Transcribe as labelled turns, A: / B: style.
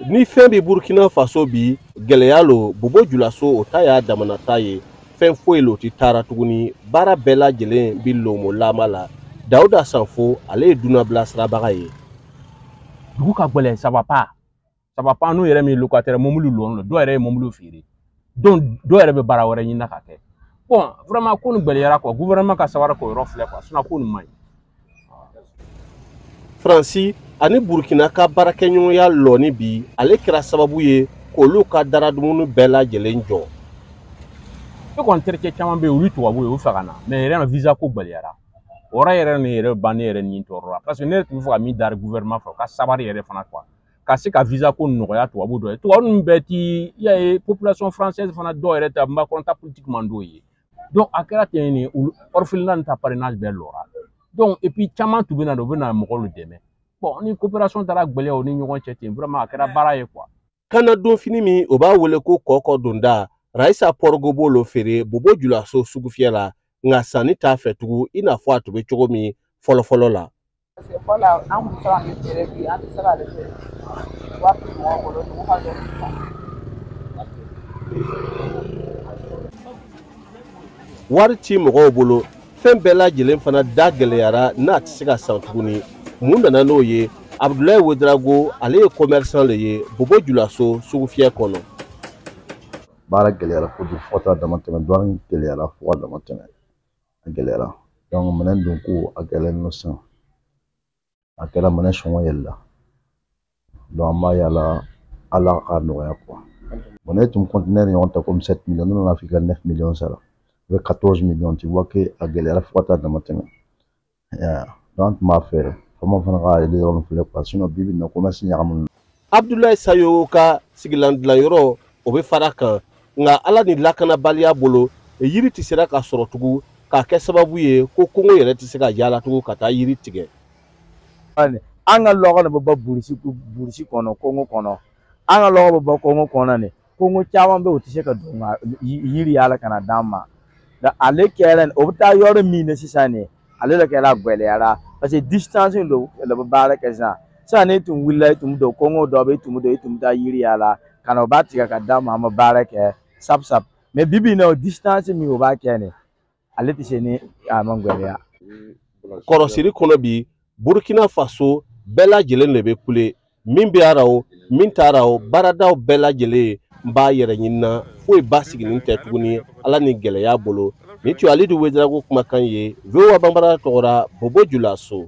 A: Ni fɛn bɛ Burkina Faso bi gɛlɛya lo Bobo Dioulasso o ta y'a damana ta ye fɛn foyi lo ti taara tuguni baara bɛɛ lajɛlen bi lomo laama la Dawuda Sanfo ale ye dunabila sirabaga ye
B: dugu ka gɛlɛn ça va pas n'u yɛrɛ min locataire mobili lɔn dɔw yɛrɛ ye mobili feere donc dɔw yɛrɛ bɛ baara wɛrɛ ɲini na ka kɛ bon vraiment ko nin gɛlɛyara quoi gouvernement ka sabara ko yɔrɔ filɛ quoi sinon ko nin man ɲi.
A: Faransi ani Burkina ka baarakɛɲɔgɔnya lɔni bi ale kɛra sababu ye k'olu ka daradumuni bɛɛ lajɛlen jɔ.
B: Ne kɔni terikɛ caman bɛ yen olu tubabu ye u fɛ ka na mais yɛrɛ visa ko gɛlɛyara o yɛrɛ ni yɛrɛ ban ne yɛrɛ ni tɔɔrɔ la parce que ne tun bɛ fɛ ka min dari gouvernement fɛ ka sabari yɛrɛ fana quoi ka se ka visa ko nɔgɔya tubabu dɔ ye tubabu ninnu bɛɛ ti i y'a ye population française fana dɔw yɛrɛ ta Macron ta politique man d'o ye donc a kɛra ten de orphelinat ta parrainage bɛɛ lɔra donc et puis caman tun bɛ na u bɛ na mɔgɔw dɛmɛ bon ni coopération taara gbɛlɛya o ni ɲɔgɔn cɛ ten vraiment a kɛra baara ye quoi.
A: Kana donfini min o b'a wele ko kɔkɔ donda Raissa Porgo b'o feere Bobo Dioulasso sugu fiyɛ la nka sanni t'a fɛ tugun i n'a fɔ a tun bɛ cogo min fɔlɔ la.
C: Parce que fɔlɔ an tun bɛ se ka min feere bi an tɛ se k'ale feere wari tɛ mɔgɔw bolo dugu ka gɛlɛn sisan.
A: Wari ti mɔgɔw bolo fɛn bɛɛ lajɛlen fana da gɛlɛyara n'a tɛ se ka san tuguni mun nana n'o ye Abdoulaye Ouedraogo ale ye commerçant le ye Bobo Dioulasso sugu fiyɛ kɔnɔ.
D: Baara gɛlɛyara kojugu fo ka taa dama tɛmɛ dɔɔni gɛlɛyara fo ka dama tɛmɛ a gɛlɛyara donc minɛn don ko a gɛlɛyalen don sisan a kɛra minɛn sɔngɔ yɛlɛla donc an b'a yala Ala ka nɔgɔya quoi bon ne tun conteneur ɲɔgɔn ta comme 7 millions ne nana f'i ka 9 millions sara avec 14 millions tu vois que a gɛlɛyara fo ka taa dama tɛmɛ donc an tun b'a fɛ faama fana ka yɛlɛ yɔrɔ filɛ quoi sinon bi na commerce ɲagamin.
A: Abdoulaye Sayo ka sigilan dilanyɔrɔ o bɛ fara kan nka Ala ni lakanabaliya bolo yiri tɛ sera ka sɔrɔ tugun k'a kɛ sababu ye ko kɔngɔ yɛrɛ tɛ se ka yaala tugun ka taa yiri tigɛ.
E: An ka lɔgɔ de bɛ bɔ burusi kɔnɔ Kongo kɔnɔ an ka lɔgɔ bɛ bɔ Kongo kɔnɔ nin Kongo caman bɛ yen u tɛ se ka don ka yiri yaala ka na d'an ma ale kɛra o bɛ taa yɔrɔ min na sisan nin ale de kɛra gɛlɛyara parce que distance don la bɛ baara kɛ sisan ne tun wulila e tun bɛ don Kongo dɔ bɛ e tun bɛ taa yiri yaala ka na o b'a tigɛ ka d'an ma an bɛ baara kɛ sabu mais bi na o distance min o b'a kɛ nin ale tɛ se ni a ma gɛlɛya.
A: Kɔrɔsiri kɔnɔ bi Burkina Faso bɛɛ lajɛlen de bɛ kule min bɛ ara o min taara o baaradaw bɛɛ lajɛlen n b'a yɛrɛ ɲinina foyi ba sigilen tɛ tuguni Ala ni gɛlɛya bolo ni tun Alidu Ouedraogo kumakan ye VOA Banbara tɔgɔra Bobo Dioulasso.